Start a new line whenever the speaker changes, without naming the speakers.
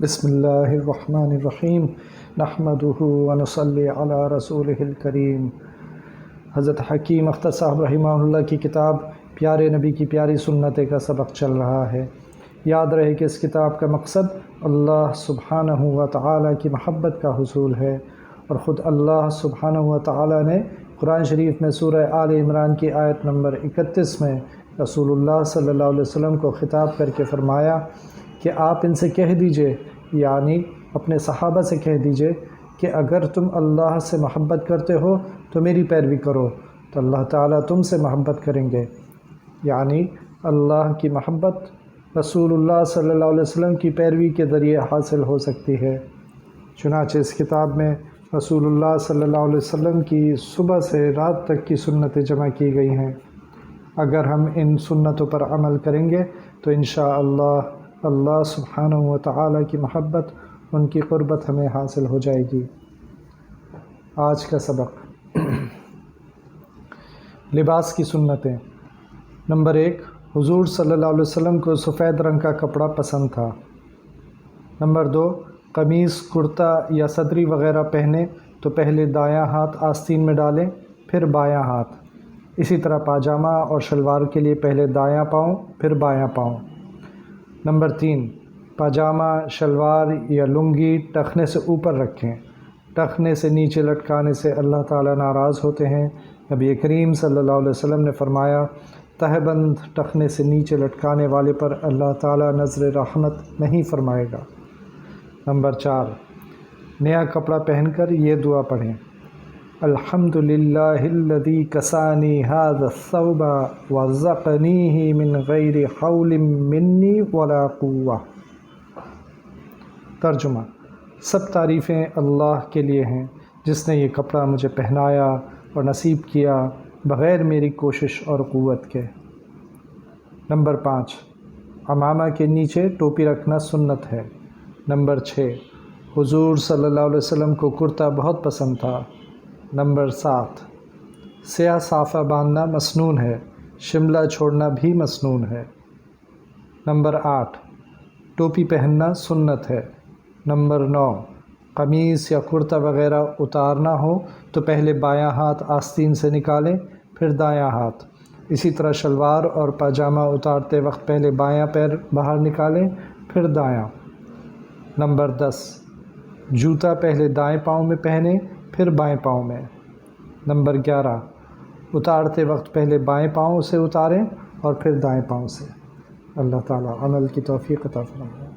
بسم اللہ الرحمن الرحیم نحمدہ ونصلی علی رسولہ الکریم۔ حضرت حکیم اختر صاحب رحمہ اللہ کی کتاب پیارے نبی کی پیاری سنتیں کا سبق چل رہا ہے۔ یاد رہے کہ اس کتاب کا مقصد اللہ سبحانہ و تعالی کی محبت کا حصول ہے، اور خود اللہ سبحانہ و تعالی نے قرآن شریف میں سورہ آل عمران کی آیت نمبر 31 میں رسول اللہ صلی اللہ علیہ وسلم کو خطاب کر کے فرمایا کہ آپ ان سے کہہ دیجئے، یعنی اپنے صحابہ سے کہہ دیجئے کہ اگر تم اللہ سے محبت کرتے ہو تو میری پیروی کرو تو اللہ تعالیٰ تم سے محبت کریں گے۔ یعنی اللہ کی محبت رسول اللہ صلی اللہ علیہ وسلم کی پیروی کے ذریعے حاصل ہو سکتی ہے۔ چنانچہ اس کتاب میں رسول اللہ صلی اللہ علیہ وسلم کی صبح سے رات تک کی سنتیں جمع کی گئی ہیں۔ اگر ہم ان سنتوں پر عمل کریں گے تو انشاءاللہ اللہ سبحانہ و تعالی کی محبت، ان کی قربت ہمیں حاصل ہو جائے گی۔ آج کا سبق لباس کی سنتیں۔ نمبر 1، حضور صلی اللہ علیہ وسلم کو سفید رنگ کا کپڑا پسند تھا۔ نمبر 2، قمیص، کرتا یا صدری وغیرہ پہنیں تو پہلے دایاں ہاتھ آستین میں ڈالیں، پھر بایاں ہاتھ۔ اسی طرح پاجامہ اور شلوار کے لیے پہلے دایاں پاؤں پھر بایاں پاؤں۔ نمبر 3، پاجامہ، شلوار یا لنگی ٹخنے سے اوپر رکھیں۔ ٹخنے سے نیچے لٹکانے سے اللہ تعالیٰ ناراض ہوتے ہیں۔ نبی کریم صلی اللہ علیہ وسلم نے فرمایا، تہہ بند ٹخنے سے نیچے لٹکانے والے پر اللہ تعالیٰ نظر رحمت نہیں فرمائے گا۔ نمبر 4، نیا کپڑا پہن کر یہ دعا پڑھیں، الحمدللہ الذی کسانی ھذا الثوب ورزقنیہ من غیر حول منی ولا قوہ۔ ترجمہ: سب تعریفیں اللہ کے لیے ہیں جس نے یہ کپڑا مجھے پہنایا اور نصیب کیا بغیر میری کوشش اور قوت کے۔ نمبر 5، عمامہ کے نیچے ٹوپی رکھنا سنت ہے۔ نمبر 6، حضور صلی اللہ علیہ وسلم کو کرتا بہت پسند تھا۔ نمبر 7، سیاہ صافہ باندھنا مسنون ہے، شملہ چھوڑنا بھی مسنون ہے۔ نمبر 8، ٹوپی پہننا سنت ہے۔ نمبر 9، قمیص یا کرتا وغیرہ اتارنا ہو تو پہلے بایاں ہاتھ آستین سے نکالیں، پھر دایاں ہاتھ۔ اسی طرح شلوار اور پاجامہ اتارتے وقت پہلے بایاں پیر باہر نکالیں، پھر دایاں۔ نمبر 10، جوتا پہلے دائیں پاؤں میں پہنیں، پھر بائیں پاؤں میں۔ نمبر 11، اتارتے وقت پہلے بائیں پاؤں سے اتاریں اور پھر دائیں پاؤں سے۔ اللہ تعالیٰ عمل کی توفیق عطا فرمائے۔